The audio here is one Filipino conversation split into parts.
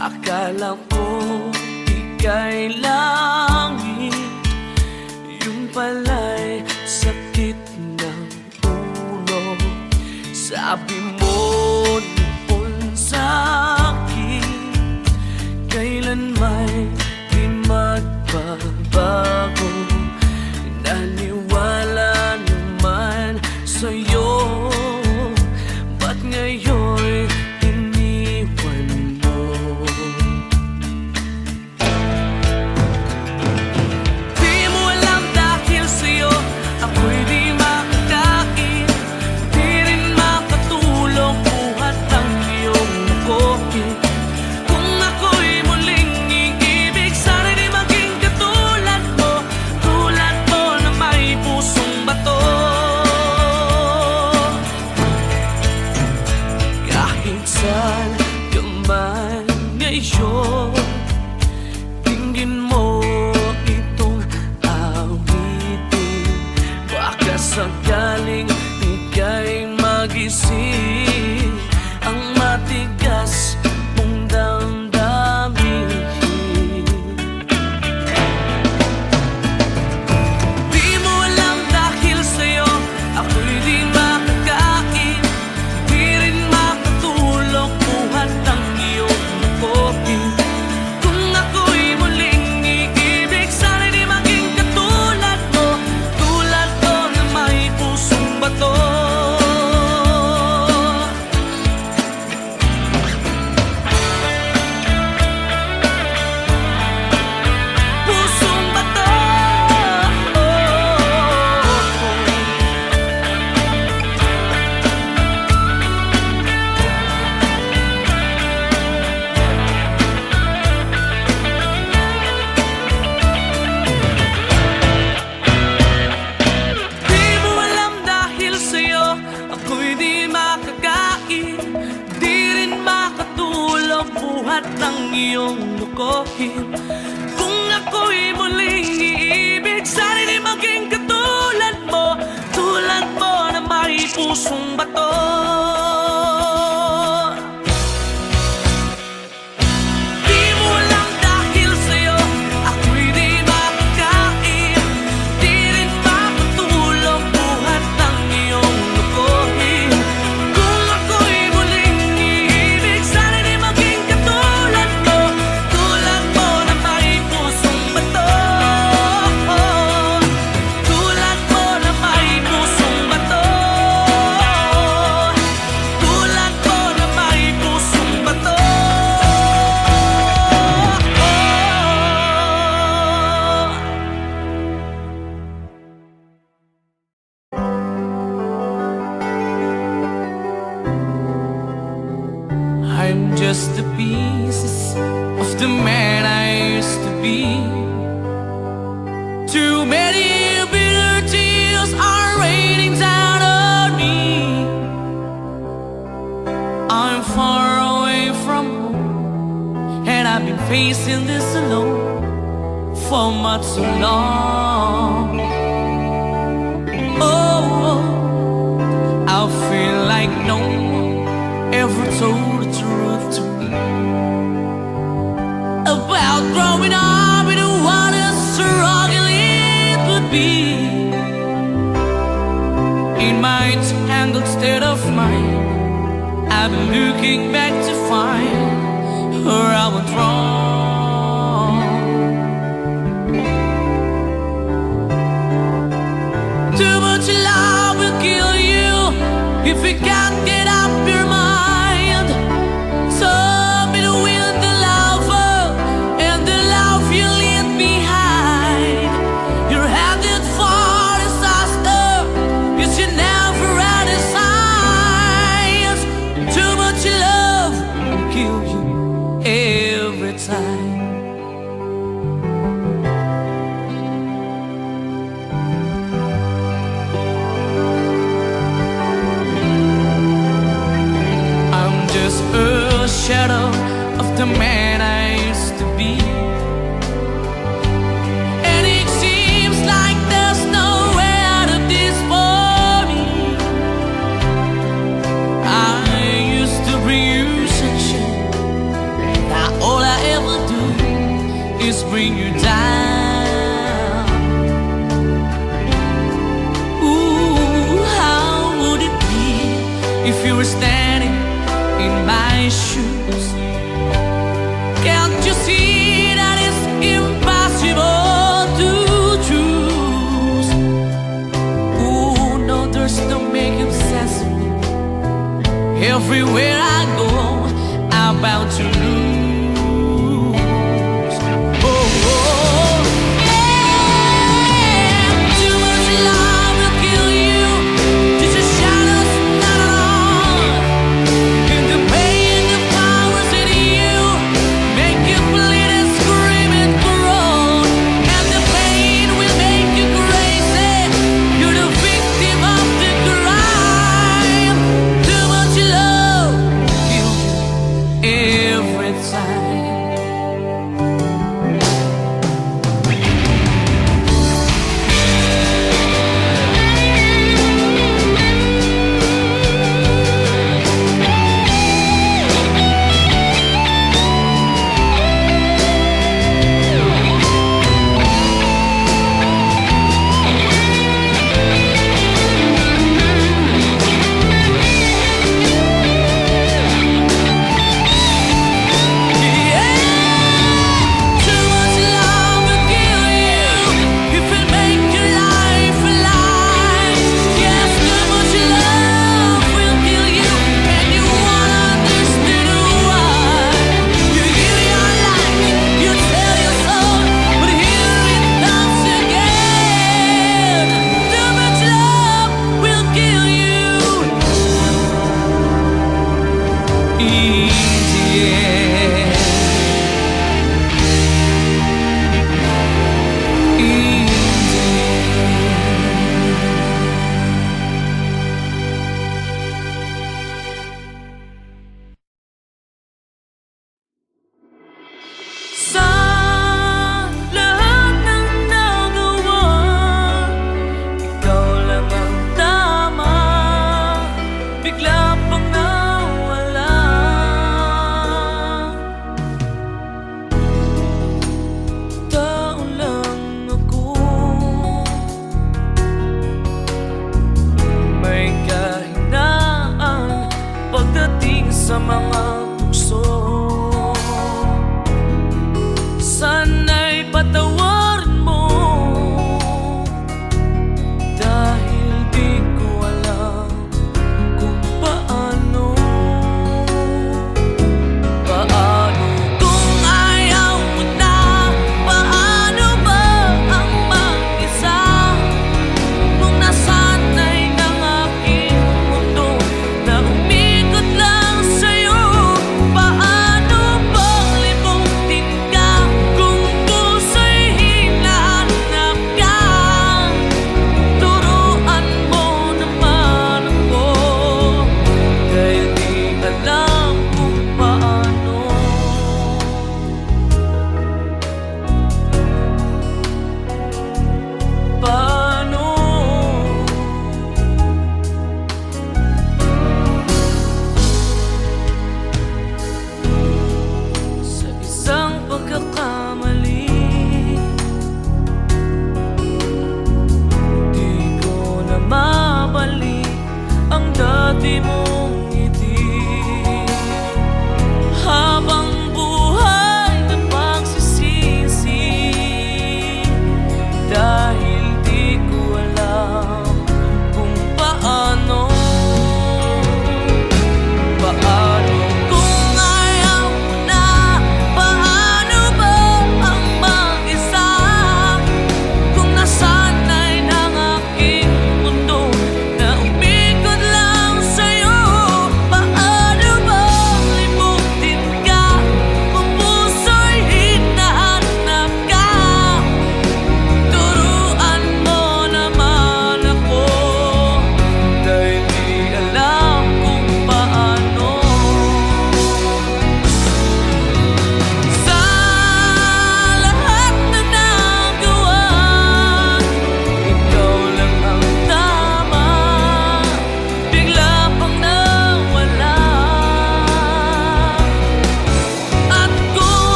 Akala ko ika'y langit, yung pala'y sakit ng ulo. Sabi mo noon sa'kin, kailan may di magbabago. Naniwala naman sa'yo, ba't ngayon iniwan mo? Di mo alam dahil sa'yo ako'y di makakain, di rin makatulog buhat ang iyong kopi. Kung ako'y muling iibig, sana'y di maging katulad mo, tulad mo na may pusong bato. Kahit saan ka man ngayon, tingin mo itong awitin, baka sakaling ika'y magising ang matigas mong damdamin. Di mo alam dahil sa'yo ako'y di makakain, di rin makatulog buhat ang iyong kopi. Kung ako'y muling iibig, sana'y di maging katulad mo, tulad mo na may pusong bato. Pusong bato. Di mo alam dahil sa'yo ako'y di makakain, di rin makatulog buhat ng iyong lukohin. Kung ako'y muling iibig, sana'y di maging katulad mo, tulad mo na may pusong bato. Di mo alam dahil sa'yo ako'y di makakain, di rin makatulog buhat ng iyong lukohin. Kung ako'y muling iibig, sana'y di maging katulad mo, tulad mo na may pusong bato. Tulad mo na may pusong bato. Tulad mo na may pusong bato. I'm just the pieces of the man I used to be. Too many bitter tears are raining down on me. I'm far away from home, and I've been facing this alone for much too long. Oh, I feel like no one ever told the truth to me about growing up in what a struggle it would be. In my tangled state of mind, I've been looking back to find where I went wrong. Too much love will kill you if you can't get up your mind. Some it will the lover and the love you leave behind. You're headed for disaster, cause you never had a signs. Too much love will kill you every time. A shadow of the man I used to be, and it seems like there's no way out of this for me. I used to bring you sunshine, now all always bring you down. Ooh, how would it be if you were standing in my shoes? Can't you see that it's impossible to choose? Ooh, no, there's no making sense of me. Everywhere I go, I'm bound to lose.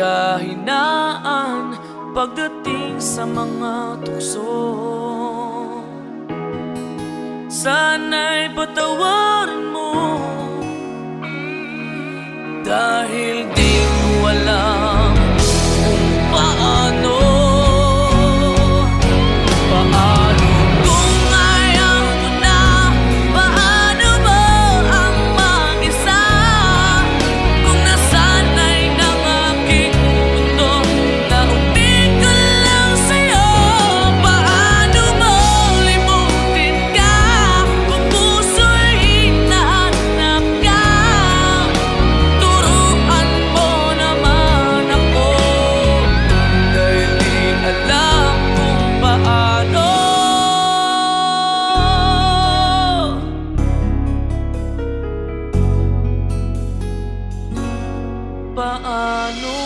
kahinaan pagdating sa mga tukso. Sana'y patawarin mo, dahil di ko alam kung paano. Paano kung ayaw mo na? Paano ba ang mag-isa? Kung nasanay ng aking mundo na umig ko lang sa'yo. Paano mo limutin ka kung puso'y hinahanap ka? Turuan mo naman ako, dahil di alam kung paano. Paano?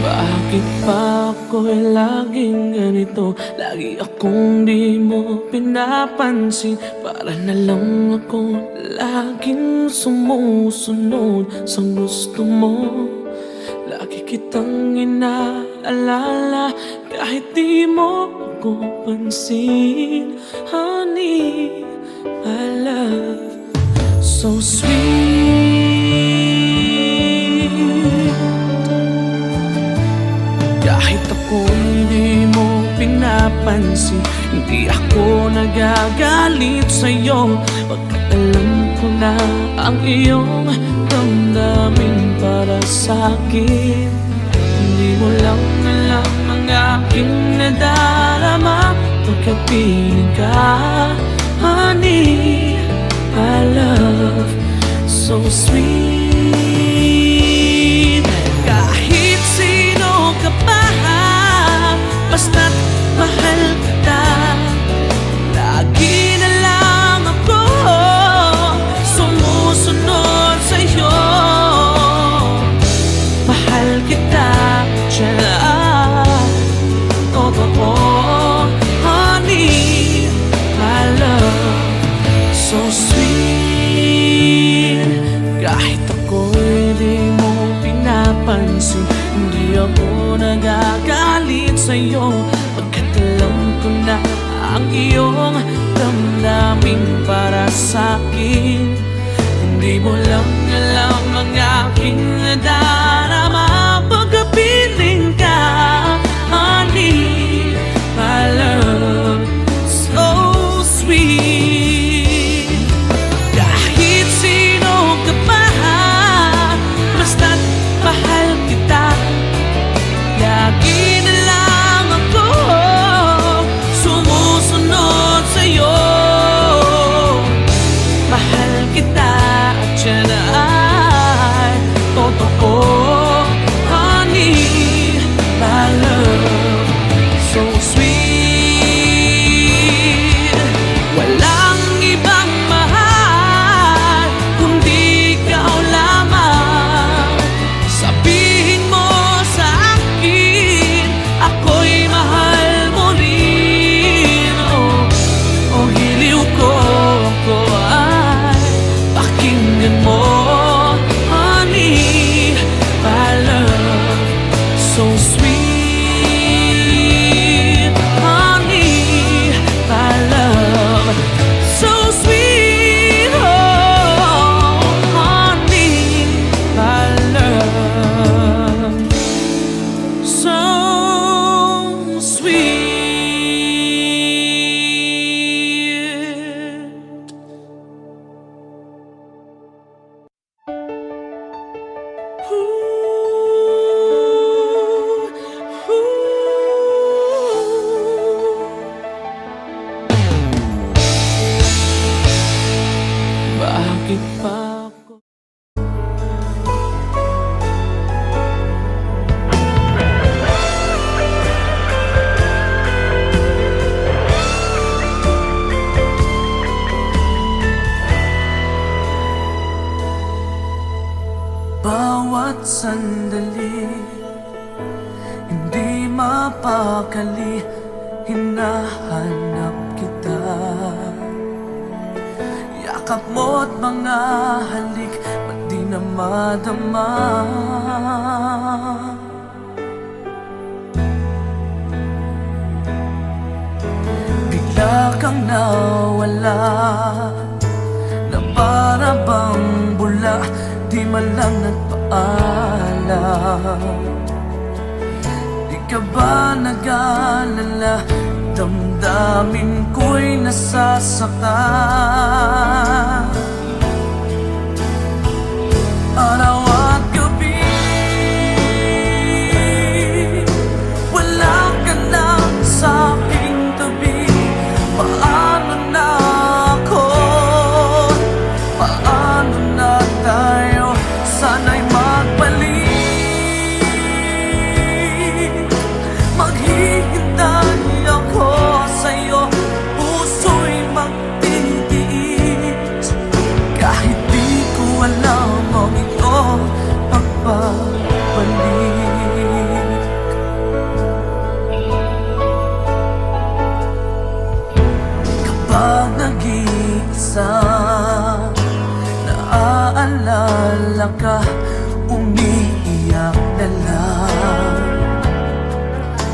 Bakit pa ako'y laging ganito? Lagi akong di mo pinapansin. Para na lang ako laging sumusunod sa gusto mo. Lagi kitang inaalala kahit di mo ako pansin. Honey, my love, so sweet. Kahit ako hindi mo pinapansin, hindi ako nagagalit sa'yo, pagkat alam ko na ang iyong damdamin para sa'kin. Hindi mo lang alam ang aking nadarama pagkapiling ka. Honey, my love, so sweet. Kahit sino ka pa, basta't mahal kita, lagi na lang ako sumusunod sa'yo. Mahal kita, tiyan, totoo. Honey, my love, so sweet. Kahit ako'y di mo pinapansin, hindi ako nagagalit sa'yo, pagkat alam ko na ang iyong damdamin para sa'kin. Hindi mo lang alam ang aking nadarama pagkapiling ka. Honey, my love, so sweet. Kahit sino ka pa, basta't mahal kita, lagi na lang ako sumusunod sa'yo. Mahal kita at yan ay totoo. mapakali, hinahanap kita. Yakap mo't mga halik, ba't di na madama? Bigla kang nawala, na para bang bula, di man lang nagpaalam. Di ka ba nag-alala, damdamin ko'y nasasaktan. Araw at gabi, wala ka na sa aking tabi. Paano na ako? Paano na tayo? Sana'y magbalik. Maghihintay ako sa'yo, puso'y magtitiis. Kahit di ko alam ang iyong pagbabalik. Kapag nag-iisa, naaalala ka, umiiyak na lang.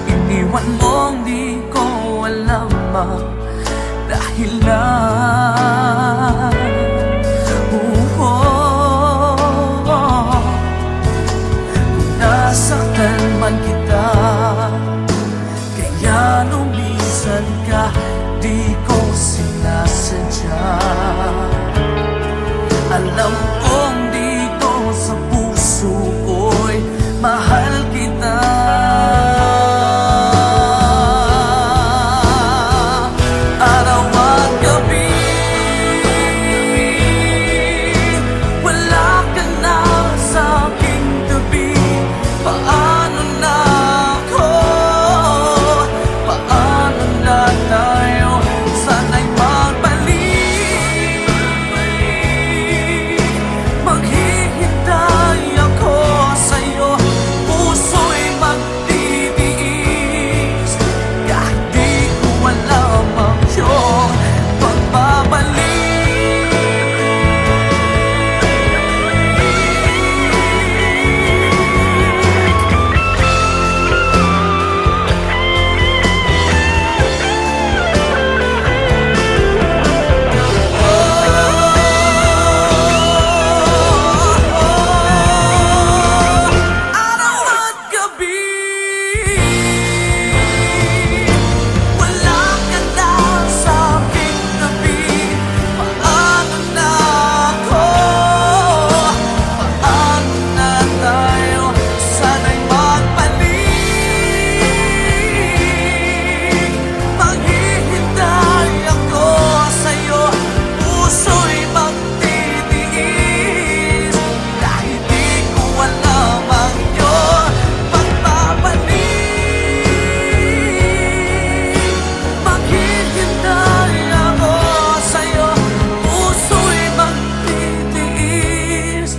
Iniwan mong di ko alam ang dahilan. Kung nasaktan man kita, kaya lumisan ka, di ko sinasadya. Alam kong dito sa puso ko'y mahal kita. Araw at gabi, wala ka na sa aking tabi. Paano na ako? Paano na tayo? Sana'y magbalik. Maghihintay ako sa'yo, puso'y magtitiis. Kahit di ko alam ang iyong pagbabalik. Araw at gabi, wala ka na sa aking tabi. Paano na ako? Paano na tayo? Sana'y magbalik. Maghihintay ako sa'yo, puso'y magtitiis. Kahit di ko alam ang iyong pagbabalik. Maghihintay ako sa'yo, puso'y magtitiis.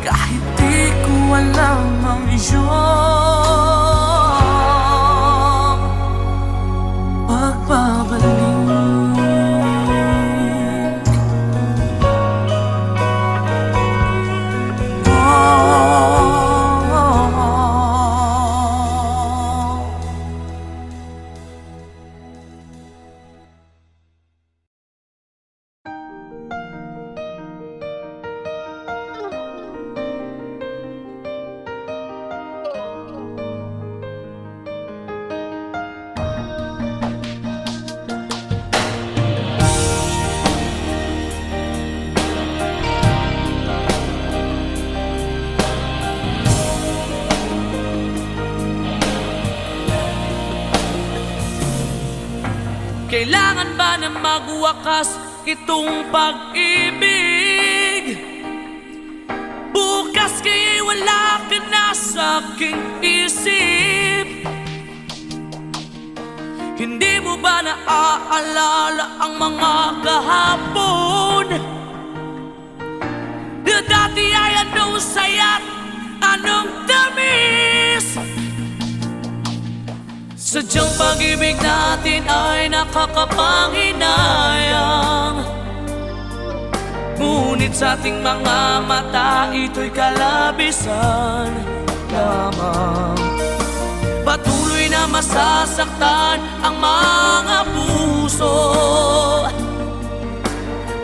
Kahit di ko alam ang iyong pagbabalik. Kailangan ba na magwakas itong pag-ibig? Bukas kaya'y wala ka na sa aking isip. Hindi mo ba naaalala ang mga kahapon? Na dati ay anong saya't anong tamis. Sadyang pag-ibig natin ay nakakapanghinayang, ngunit sa ating mga mata ito'y kalabisan lamang. Patuloy na masasaktan ang mga puso,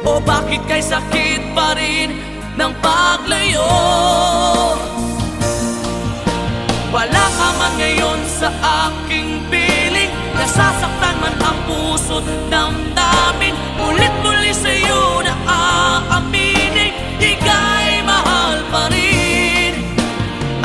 o bakit kay sakit pa rin ng paglayo? Wala ka man ngayon sa aking piling, nasasaktan man ang puso't damdamin. Ulit-muli sa'yo na aaminin, ika'y mahal pa rin.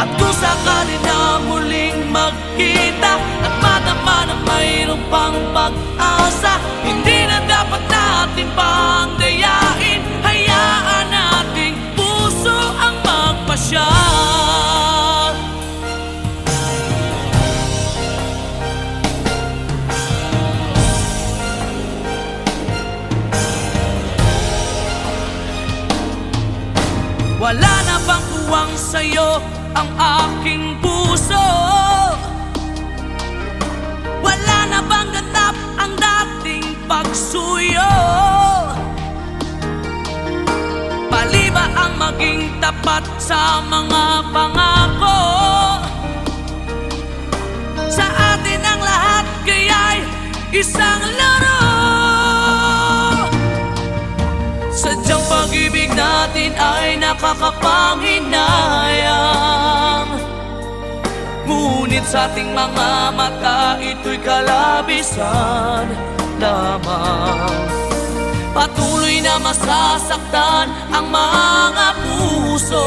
At kung sakali na muling magkita at madama na mayroong pang pag-asa, hindi na dapat natin pang dayain. Hayaan nating puso ang magpasya. Wala na bang tuwang sa'yo ang aking puso? Wala na bang ganap ang dating pagsuyo? Pali ba ang maging tapat sa mga pangako? Sa atin ang lahat kaya'y isang laro. Sadyang pag-ibig natin ay nakakapanghinayang, ngunit sa ating mga mata ito'y kalabisan lamang. Patuloy na masasaktan ang mga puso,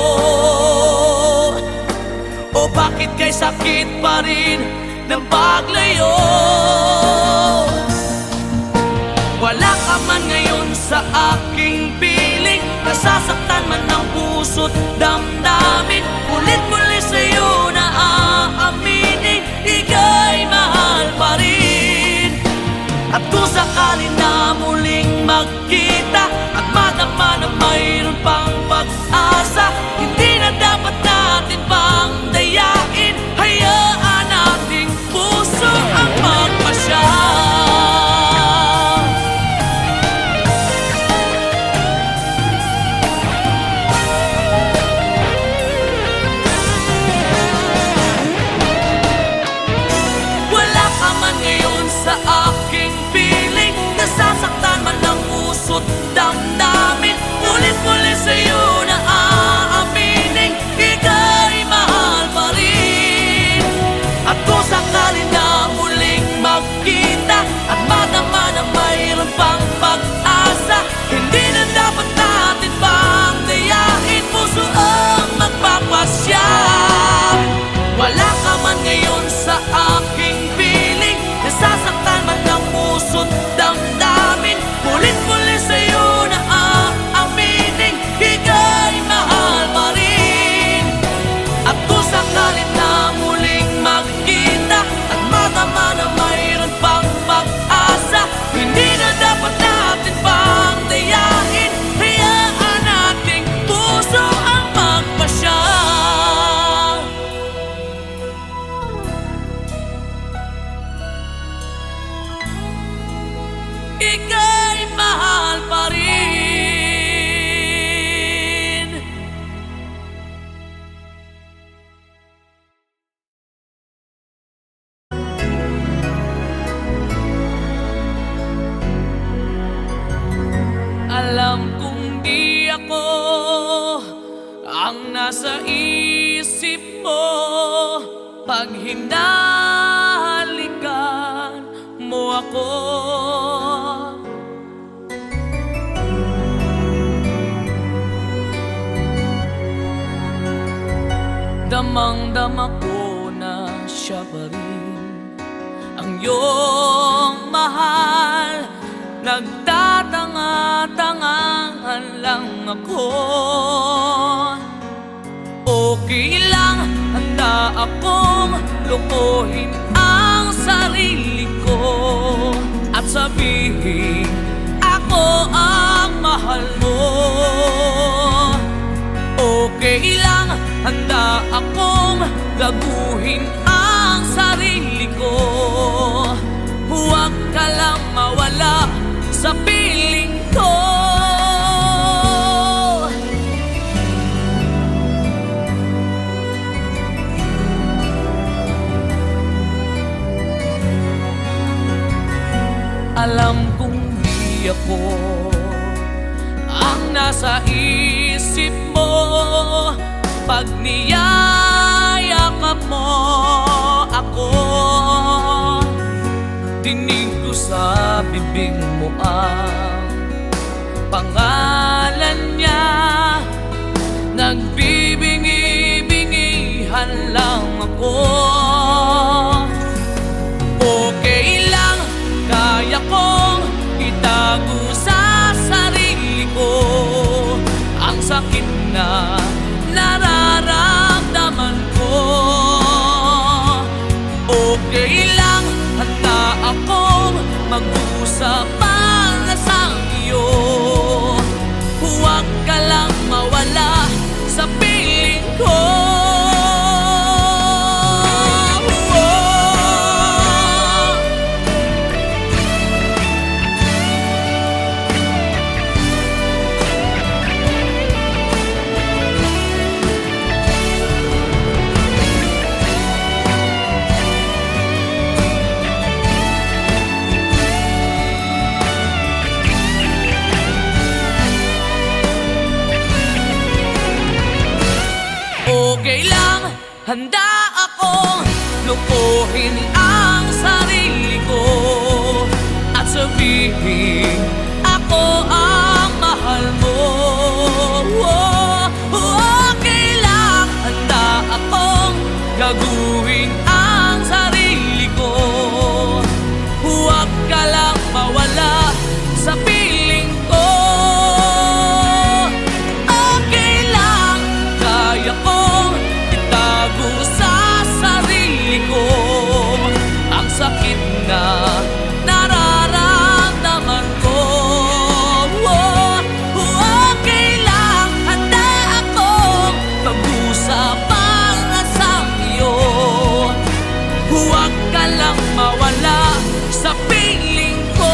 o bakit kay sakit pa rin ng paglayo? Wala ka man ngayon sa aking piling, nasasaktan man ang puso't damdamin. Ulit-muli sa'yo na aaminin, ika'y mahal pa rin. At kung sakali na muling magkita at madama na mayroon pang pag-asa, hindi na dapat natin pang dayain. Hayaan nating puso ang magpasya. Sa aking piling, nasasaktan man ang puso't damdamin. Ulit-muli sa'yo na aaminin, ika'y mahal pa rin. At kung sakali na muling magkita at madama na mayroon pang pag-asa, hindi na dapat natin pang dayain. Puso ang magpapasya. Wala ka man ngayon sa aking piling, nasasaktan man ang puso't damdamin. Ulit-muli sa'yo na aaminin, ika'y mahal pa rin. At kung sakali na muling magkita at madama na mayroon pang pag-asa, hindi na dapat natin pang dayain. Hayaan nating puso ang magpasya. Ika'y mahal pa rin. Alam kong di ako ang nasa isip mo pag hinahalikan mo ako. Damang-dama ko na siya pa rin ang iyong mahal. Nagtatanga-tangahan lang ako. Okay lang, handa akong lukuhin ang sarili ko at sabihin ako ang mahal mo. Okay lang, handa akong gaguhin ang sarili ko Alam kong di ako ang nasa isip mo pag niyayakap mo ako. Dinig ko sa bibig mo ang pangalan niya. Nagbibingi-bingihan lang ako. Okay lang, kaya kong itago sa sarili ko ang sakit na nararamdaman ko. Okay lang, handa akong mag-usap para sa iyo. Huwag ka lang mawala sa piling ko. Okay lang, handa akong lukuhin ang sarili ko at sabihin ako ang mahal mo. Okay lang, handa akong gaguhin ang sarili ko. Huwag ka lang mawala sa piling ko. Okay lang, kaya ko sa sarili ko ang sakit na nararamdaman ko. Okay lang, handa akong mag-usap para sa iyo. Huwag ka lang mawala sa piling ko.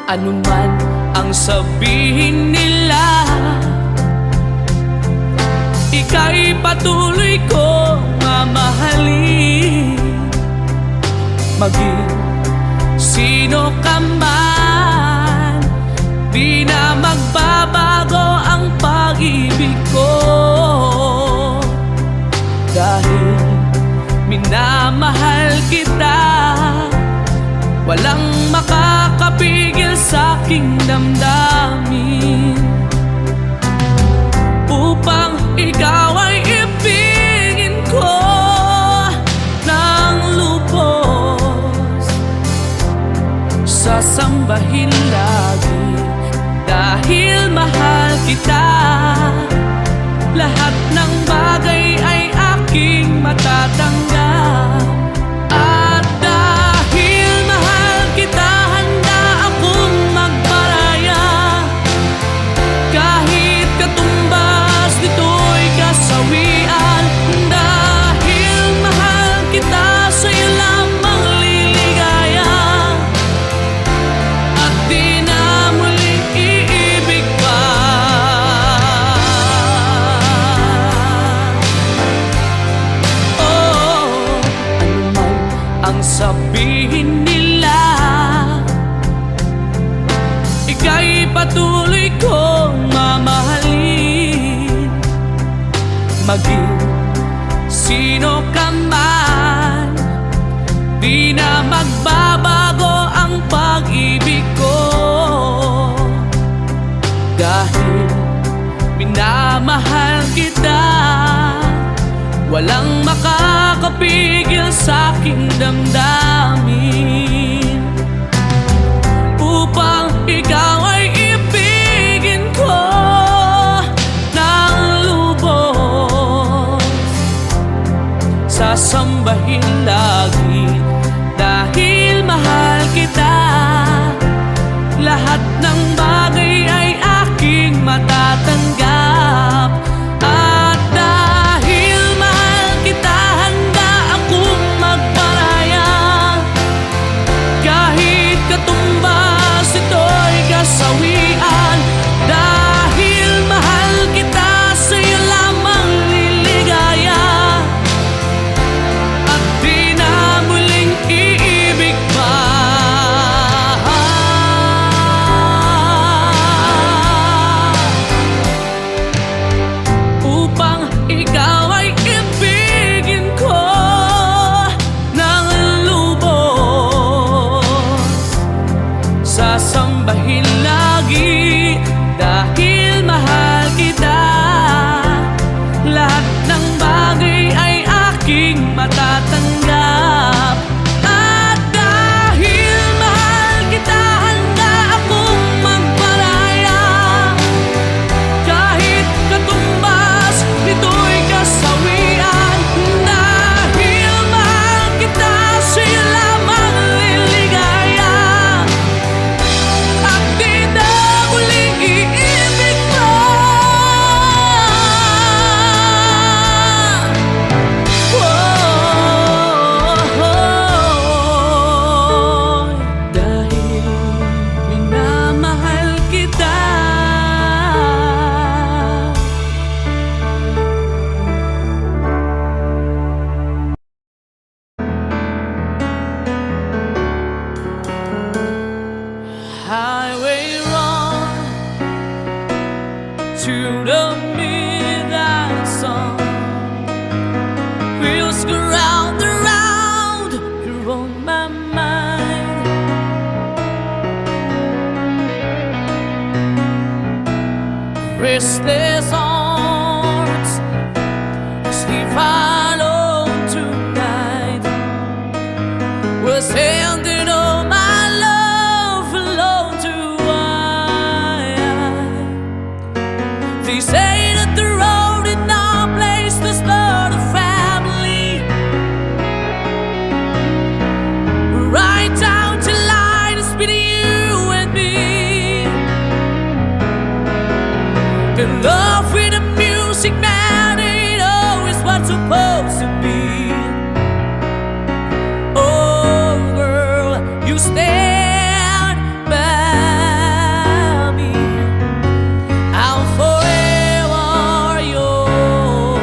Ano man ang sabihin nila, ika'y patuloy ko mamahalin. Maging sino ka man, di na magbabago ang pag-ibig ko. Dahil minamahal kita, walang makakapigil sa aking damdamin. Upang ikaw ay ibigin ko ng lubos, sasambahin lagi dahil mahal kita. Lahat ng bagay ay aking matatanggap. At dahil mahal kita, handa akong magparaya. Kahit katumbas nito'y kasawian. Dahil mahal kita, sa'yo lamang liligaya. At di na muling iibig pa. Ang sabihin nila, ika'y patuloy kong mamahalin. Maging sino ka man, di na magbabago ang pag-ibig ko. Dahil minamahal kita, walang makakapigil sa aking damdamin. Upang ikaw ay ibigin ko ng lubos, sasambahin lagi dahil mahal kita. Lahat ng bagay ay aking matatanggap. At dahil mahal kita, handa akong magparaya. Kahit katumbas ito'y kasawian. Dahil mahal kita, sa'yo lamang liligaya. At di na muling iibig pa. Upang ikaw ay ibigin ko ng lubos, sasambahin lagi dahil mahal kita. Lahat ng bagay ay aking matatanggap. At dahil mahal kita, handa akong magparaya. Kahit katumbas ito'y kasawian. Dahil mahal kita, sa'yo lamang liligaya. At di na muling iibig pa. Dahil minamahal kita. Highway run to the midnight sun. Wheels go round and round, you're on my mind. Restless arms sleep alone tonight. Was handing all my love alone to I. They say that the road in our place does not a family. Right down to line is between you and me. The love with the music, man, ain't always what's supposed to be. Oh, girl, you stand by me. I'm forever yours,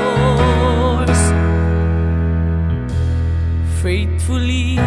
faithfully.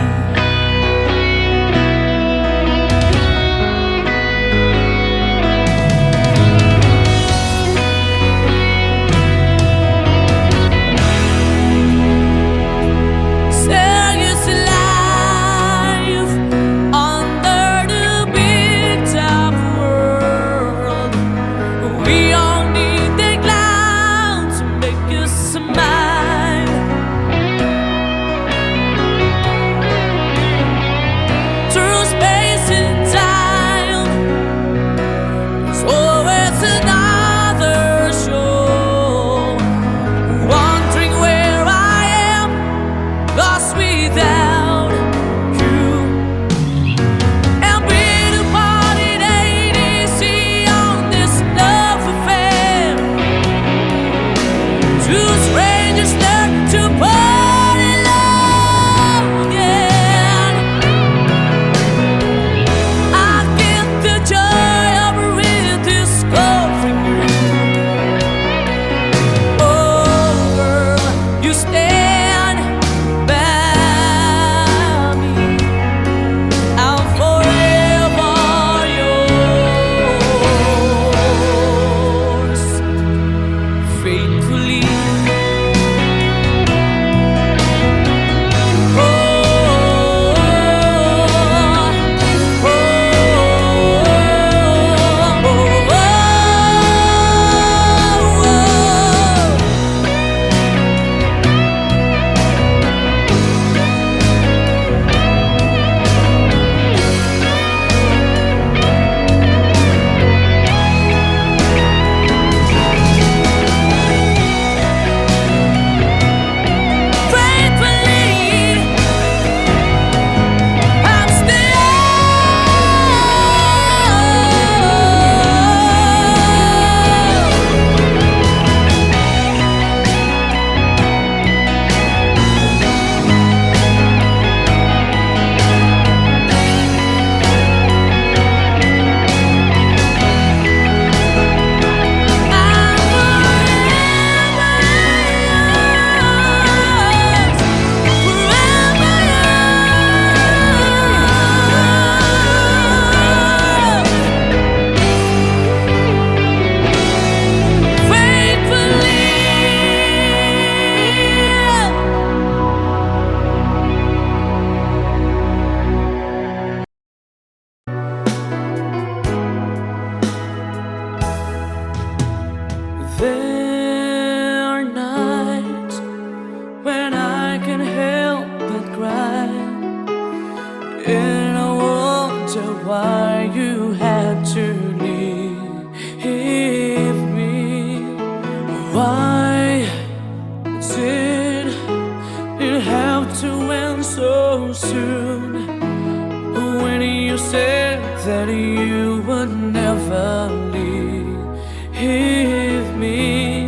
you would never leave me.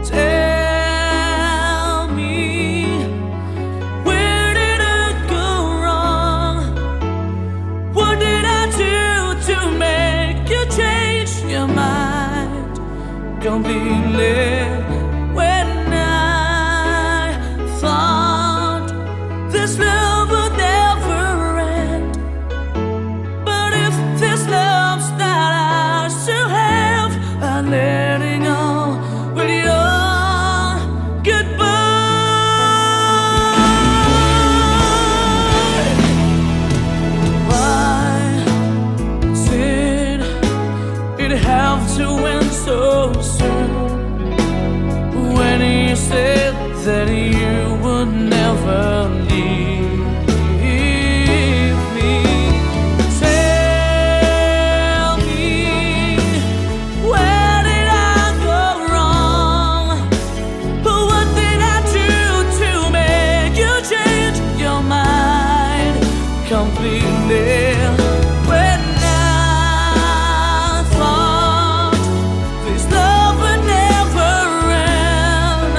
Tell me, where did I go wrong? What did I do to make you change your mind completely? When I thought this love would never end, but if this love's not ours to have, I'm letting go with your goodbye. Why did it have to end so soon? When you said that you would never leave me. Tell me, where did I go wrong? What did I do to make you change your mind completely? When I thought this love would never end,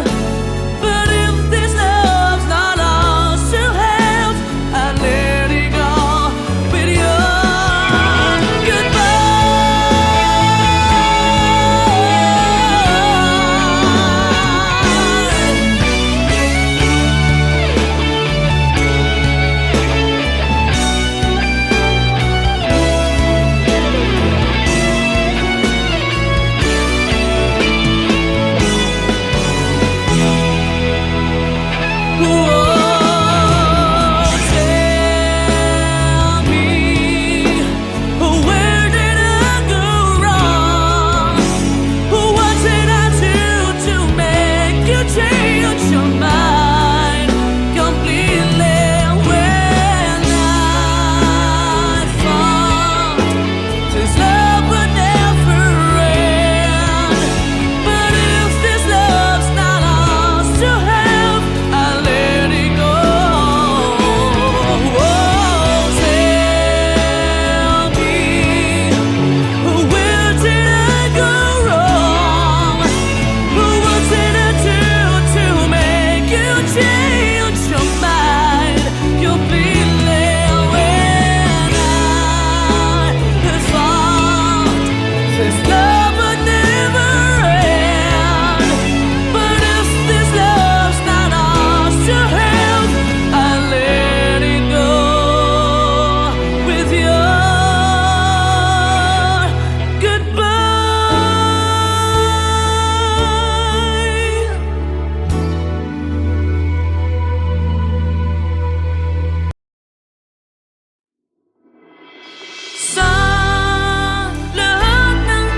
but if this love's not ours to have, I let it go with your sa lahat ng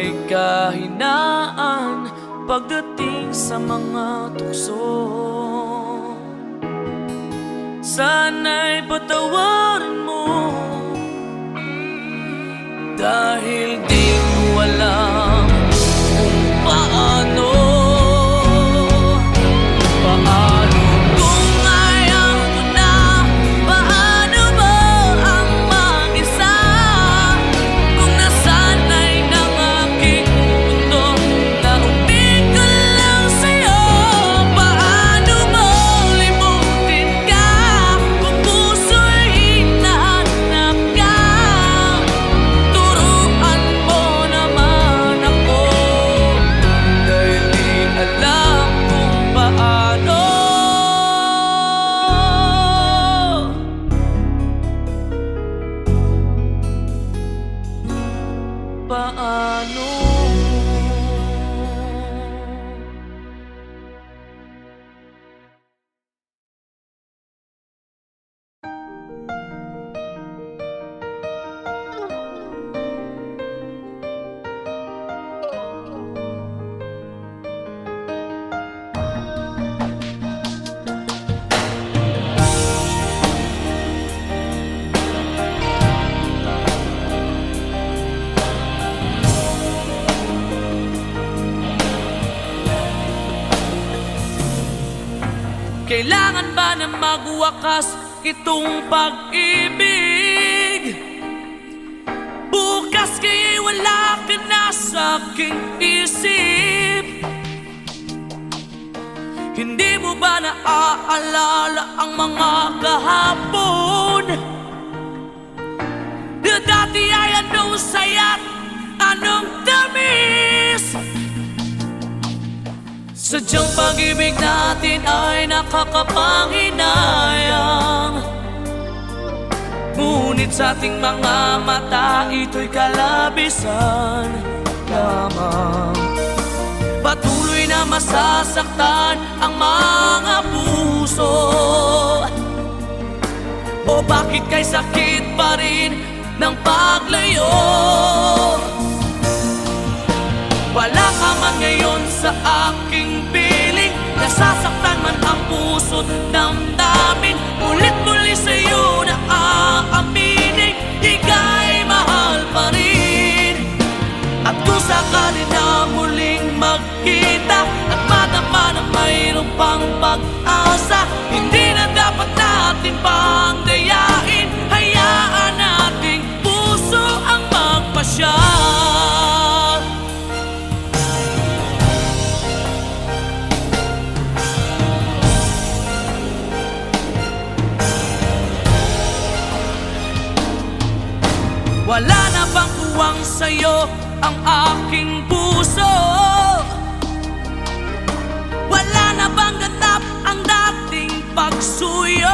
may kahinaan pagdating sa mga tukso. Sana'y patawarin mo, dahil di ko alam kung paano. Kung ayaw mo na, paano ba ang mag-isa? Kung nasanay ng aking mundo na umig ko lang sa'yo, paano mo limutin ka? Kung puso'y hinahanap ka, turuan mo naman ako, dahil di alam kung paano. Paano? Kailangan ba na magwakas itong pag-ibig? Bukas kaya'y wala ka na sa aking isip. Hindi mo ba naaalala ang mga kahapon? Na dati ay anong saya't anong tamis? Sadyang pag-ibig natin ay nakakapanghinayang, ngunit sa ating mga mata ito'y kalabisan lamang. Patuloy na masasaktan ang mga puso. O bakit kay sakit pa rin ng paglayo? Wala ka man ngayon sa aking piling, nasasaktan man ang puso't damdamin. Ulit-muli sa'yo na aaminin, ika'y mahal pa rin. At kung sakali na muling magkita at madama na mayroon pang pag-asa, hindi na dapat natin pang dayain. Hayaan nating puso ang magpasya. Wala na bang tuwang sa'yo ang aking puso? Wala na bang ganap ang dating pagsuyo?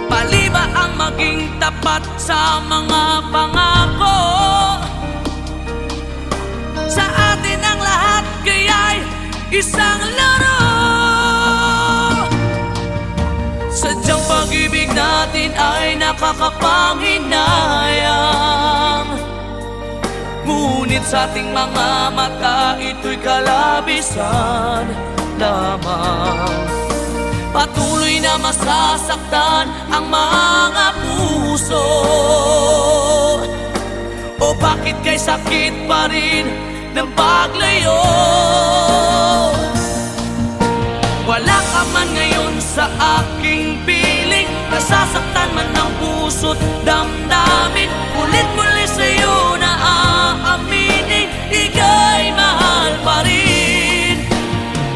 Pali ba ang maging tapat sa mga pangako? Sa atin ang lahat kaya'y isang laro. Sadyang pag-ibig natin ay nakakapanghinayang, ngunit sa ating mga mata ito'y kalabisan lamang. Patuloy na masasaktan ang mga puso. O bakit kay sakit pa rin ng paglayo? Wala ka man ngayon sa aking piling, nasasaktan man ang puso't damdamin. Ulit-muli sa'yo na aaminin, ika'y mahal pa rin.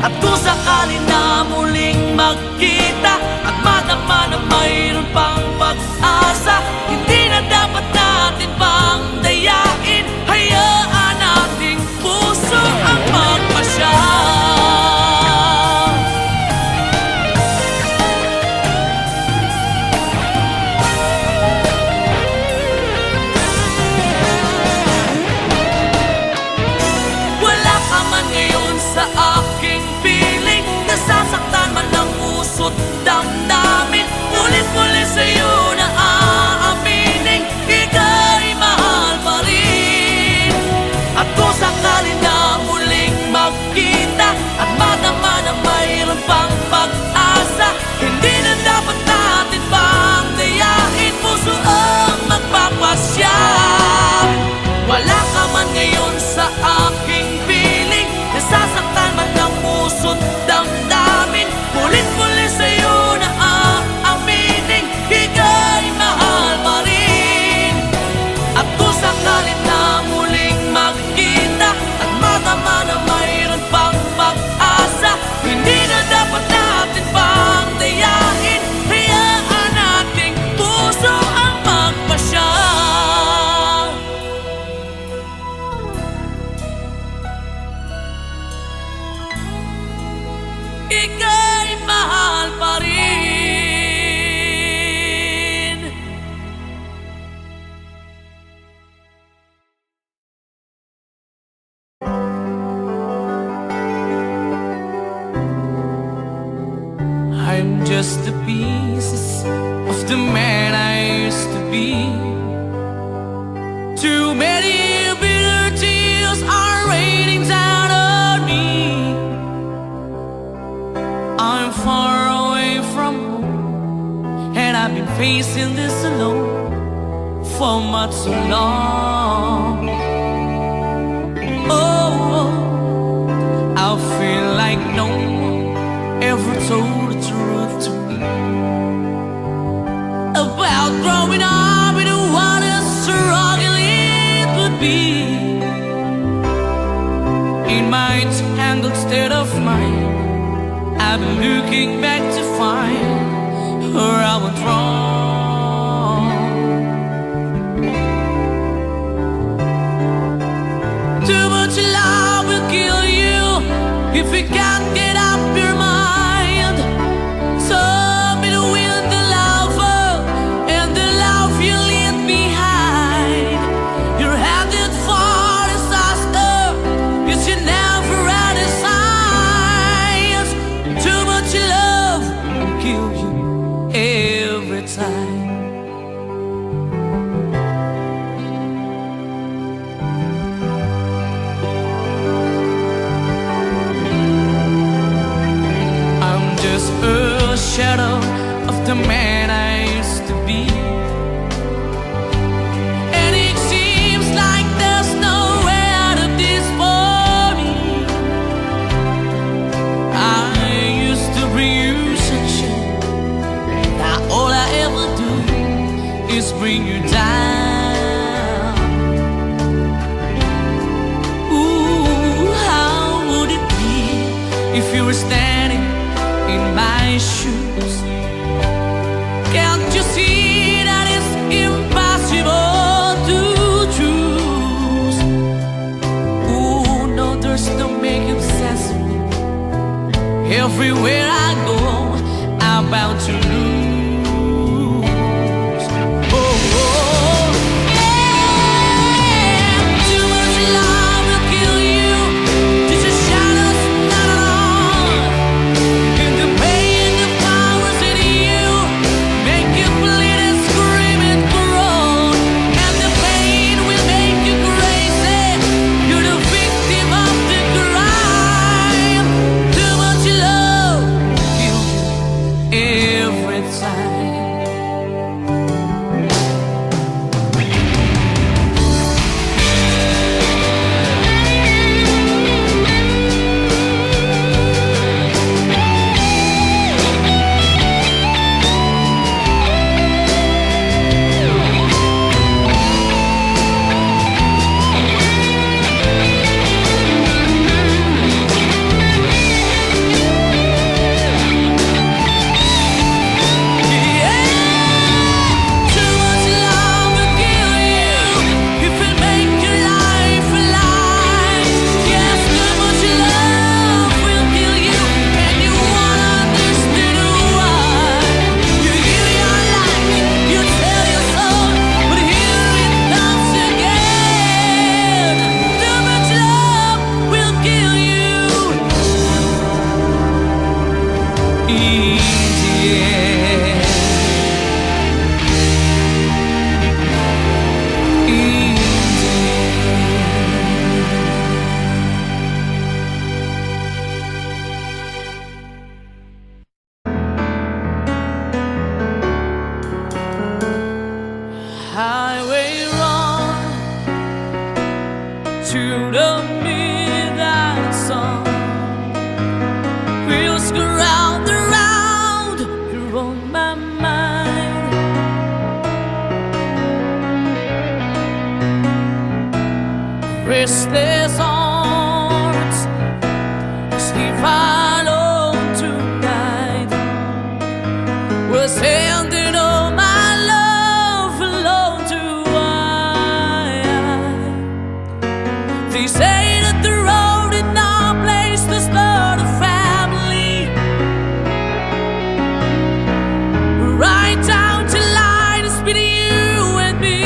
At kung sakali na muling magkita at madama na mayroon pang pag-asa, hindi na dapat natin pang dayain. Hayaan nating puso ang magpasya. the man I used to be. Too many bitter tears are raining down on me. I'm far away from home, and I've been facing this alone for much too long. Oh, I feel like no one ever told the truth to me about growing up in what a struggle it would be. In my tangled state of mind, I've been looking back to find where I went wrong. Too much love will kill you if you can't get up your mind. So be with the lover and the love you leave behind. You're headed for disaster, you should never run a signs. Too much love will kill you every time. A shadow of the man I used to be, and it seems like there's no way out of this for me. I used to bring you sunshine, now all I ever do is bring you down. Ooh, how would it be if you were standing in my shoes? Can't you see that it's impossible to choose? Oh no, there's no making sense of me. Everywhere I go, I'm bound to lose. Oh, oh, yeah. Too much love will kill you. Just a shadow's not alone. And the pain, the powers in you make you bleed and scream and groan. And the pain will make you crazy. You're the victim of the crime. Too much love will kill you every time. Highway run to the midnight sun. Wheels go round and round, you're on my mind. Restless arms sleep alone tonight. Was handing all my love alone to I. They say that the road is no place to start a family. Right down to line is between you and me.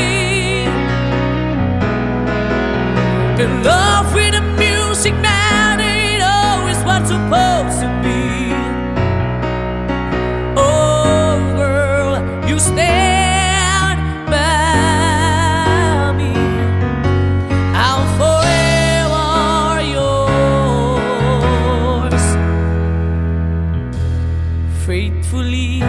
And love you stand by me. I'm forever yours, faithfully.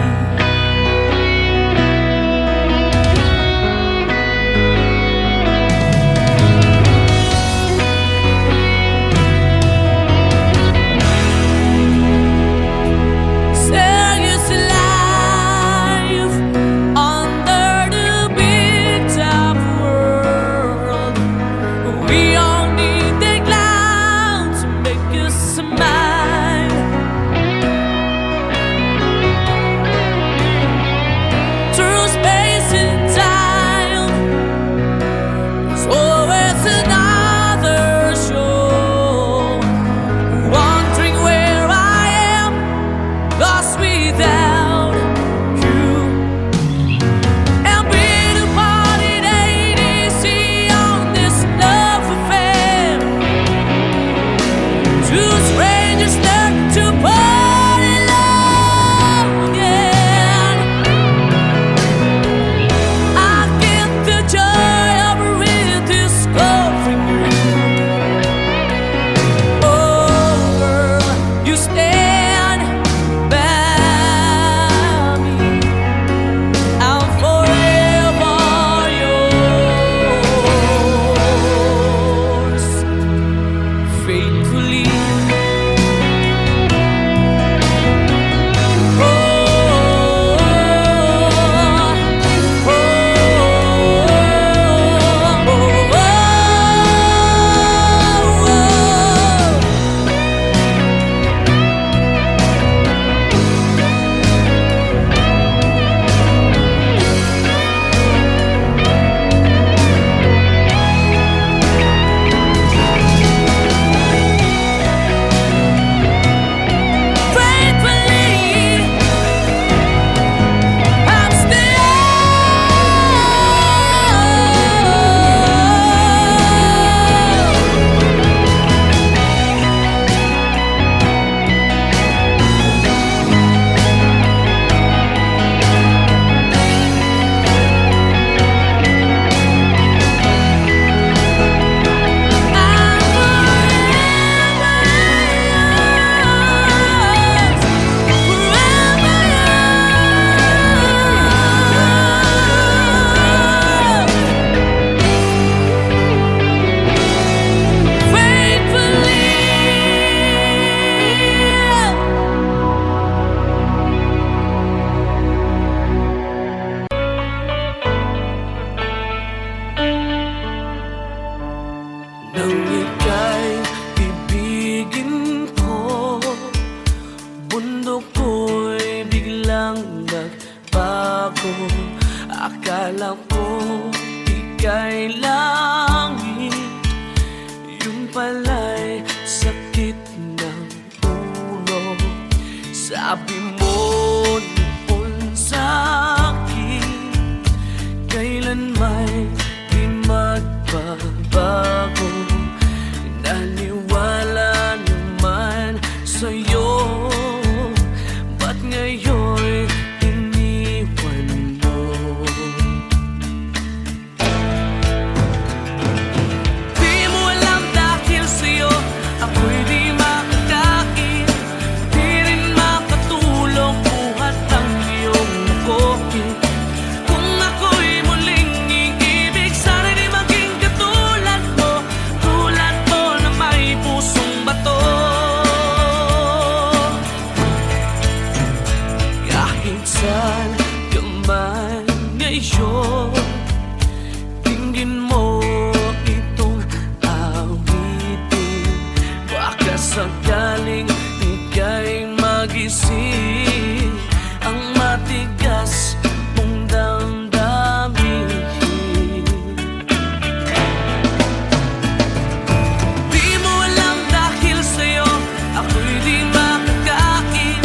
Nang ika'y ibigin ko, bundok ko'y biglang nagbago. Akala ko ika'y langit, yun pala'y sakit ng ulo. Sabi mo noon sa'kin, kailan may di magbabago. Naniwala naman sa'yo, ba't ngayon iniwan mo? Di mo alam dahil sa'yo ako'y di makakain, di rin makatulog buhat ang iyong kopi. Kung ako'y muling iibig, sana'y di maging katulad mo, tulad mo na may pusong bato. Kahit saan ka man ngayon, tingin mo itong awitin. Baka sakaling ika'y magising, ang matigas mong damdamin. Di mo alam dahil sa'yo ako'y di makakain,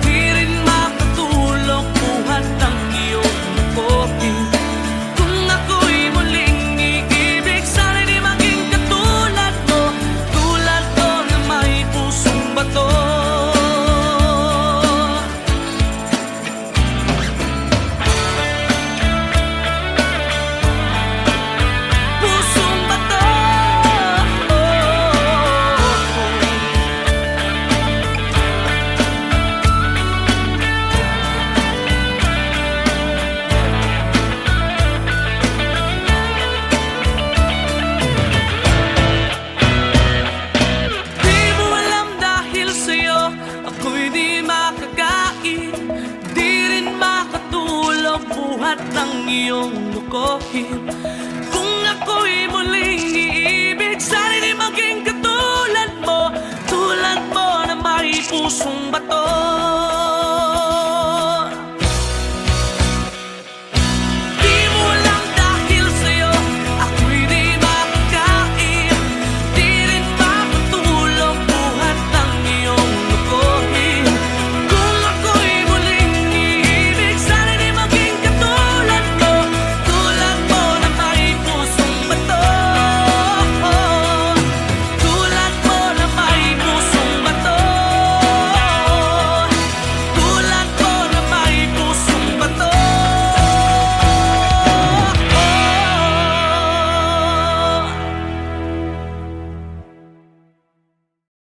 di rin makatulog buhat ang iyong kopi. buhat ng iyong lukohin. Kung ako'y muling iibig, sana di maging katulad mo na may pusong bato.